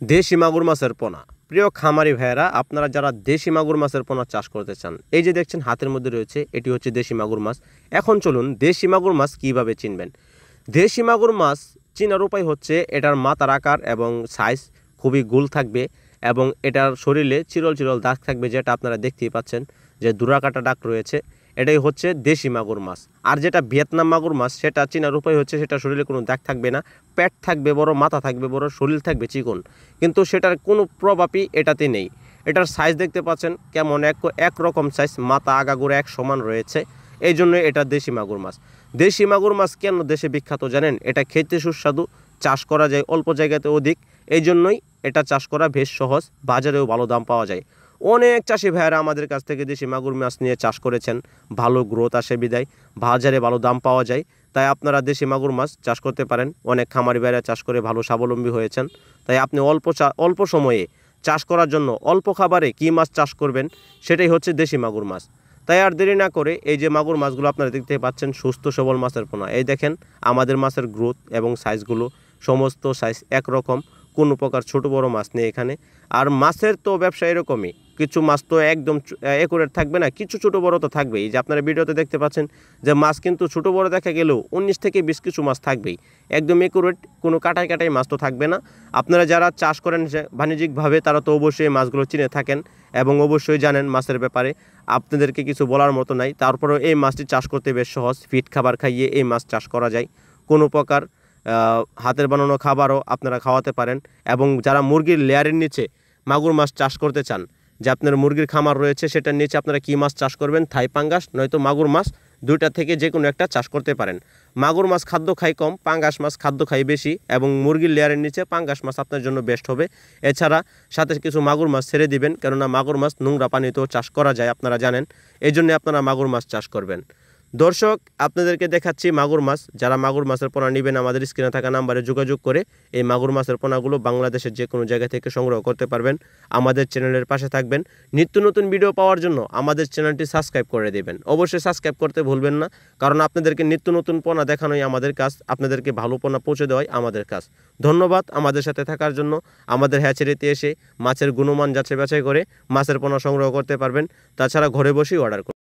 দেশি মাগুর মাছের পোনা। প্রিয় খামারি ভাইয়েরা, আপনারা যারা দেশি মাগুর মাছের পোনা চাষ করতে চান, এই যে দেখছেন হাতের মধ্যে রয়েছে, এটি হচ্ছে দেশি মাগুর মাছ। এখন চলুন দেশি মাগুর মাছ কীভাবে চিনবেন। দেশি মাগুর মাছ চিনার উপায় হচ্ছে এটার মাথার আকার এবং সাইজ খুবই গোল থাকবে এবং এটার শরীরে চিরল চিরল দাগ থাকবে, যেটা আপনারা দেখতেই পাচ্ছেন যে দুরাকাটা দাগ রয়েছে। এটাই হচ্ছে দেশি মাগুর মাছ। আর যেটা ভিয়েতনাম মাগুর মাছ, সেটা চেনার উপায় হচ্ছে সেটা শরীরে কোনো দাগ থাকবে না, পেট থাকবে বড়, মাথা থাকবে বড়, শরীর থাকবে চিকন, কিন্তু সেটার কোনো প্রভাবই এটাতে নেই। এটার সাইজ দেখতে পাচ্ছেন কেমন, একরকম সাইজ, মাথা আগাগোড়া এক সমান রয়েছে। এই জন্য এটা দেশি মাগুর মাছ। দেশি মাগুর মাছ কেন দেশে বিখ্যাত জানেন? এটা খেতে সুস্বাদু, চাষ করা যায় অল্প জায়গাতে অধিক, এই জন্যই এটা চাষ করা বেশ সহজ, বাজারেও ভালো দাম পাওয়া যায়। অনেক চাষি ভাইয়েরা আমাদের কাছ থেকে দেশি মাগুর মাছ নিয়ে চাষ করেছেন, ভালো গ্রোথ আসে বিদায়, বাজারে ভালো দাম পাওয়া যায়। তাই আপনারা দেশি মাগুর মাছ চাষ করতে পারেন। অনেক খামারি ভাইয়েরা চাষ করে ভালো স্বাবলম্বী হয়েছেন। তাই আপনি অল্প সময়ে চাষ করার জন্য অল্প খাবারে কী মাছ চাষ করবেন, সেটাই হচ্ছে দেশি মাগুর মাছ। তাই আর দেরি না করে এই যে মাগুর মাছগুলো আপনারা দেখতে পাচ্ছেন, সুস্থ সবল মাছের পোনা। এই দেখেন আমাদের মাছের গ্রোথ এবং সাইজগুলো, সমস্ত সাইজ একরকম, কোনো প্রকার ছোট বড় মাছ নেই এখানে। আর মাছের তো ব্যবসা এরকমই, কিছু মাছ তো একদম একুরেট থাকবে না, কিছু ছোট বড় তো থাকবেই। এই যে আপনারা ভিডিওতে দেখতে পাচ্ছেন যে মাছ কিন্তু ছোট বড় দেখা গেলেও 19 থেকে 20 কিছু মাছ থাকবেই, একদম একুরেট, কোনো কাটাই কাটাই মাছ তো থাকবে না। আপনারা যারা চাষ করেন বাণিজ্যিকভাবে, তারা তো অবশ্যই মাছগুলো চিনে থাকেন এবং অবশ্যই জানেন মাছের ব্যাপারে, আপনাদেরকে কিছু বলার মতো নাই। তারপরেও এই মাছটি চাষ করতে বেশ সহজ, ফিট খাবার খাইয়ে এই মাছ চাষ করা যায়। কোনো প্রকার হাতের বানানো খাবারও আপনারা খাওয়াতে পারেন। এবং যারা মুরগির লেয়ারের নিচে মাগুর মাছ চাষ করতে চান, যে আপনার মুরগির খামার রয়েছে, সেটার নিচে আপনারা কী মাছ চাষ করবেন, থাই পাঙ্গাস নয়তো মাগুর মাছ, দুইটা থেকে যে কোনো একটা চাষ করতে পারেন। মাগুর মাছ খাদ্য খায় কম, পাঙ্গাস মাছ খাদ্য খায় বেশি, এবং মুরগির লেয়ারের নিচে পাঙ্গাস মাছ আপনার জন্য বেস্ট হবে। এছাড়া সাথে কিছু মাগুর মাছ ছেড়ে দিবেন, কেননা মাগুর মাছ নোংরা পানিতেও চাষ করা যায়, আপনারা জানেন। এই জন্য আপনারা মাগুর মাছ চাষ করবেন। দর্শক, আপনাদেরকে দেখাচ্ছি মাগুর মাছ। যারা মাগুর মাছের পোনা নেবেন, আমাদের স্ক্রিনে থাকা নাম্বারে যোগাযোগ করে এই মাগুর মাছের পোনাগুলো বাংলাদেশের যে কোনো জায়গা থেকে সংগ্রহ করতে পারবেন। আমাদের চ্যানেলের পাশে থাকবেন। নিত্য নতুন ভিডিও পাওয়ার জন্য আমাদের চ্যানেলটি সাবস্ক্রাইব করে দেবেন। অবশ্যই সাবস্ক্রাইব করতে ভুলবেন না, কারণ আপনাদেরকে নিত্য নতুন পোনা দেখানোই আমাদের কাজ, আপনাদেরকে ভালো পোনা পৌঁছে দেওয়াই আমাদের কাজ। ধন্যবাদ আমাদের সাথে থাকার জন্য। আমাদের হ্যাচারিতে এসে মাছের গুণমান যাচাই বাছাই করে মাছের পোনা সংগ্রহ করতে পারবেন। তাছাড়া ঘরে বসেই অর্ডার করুন।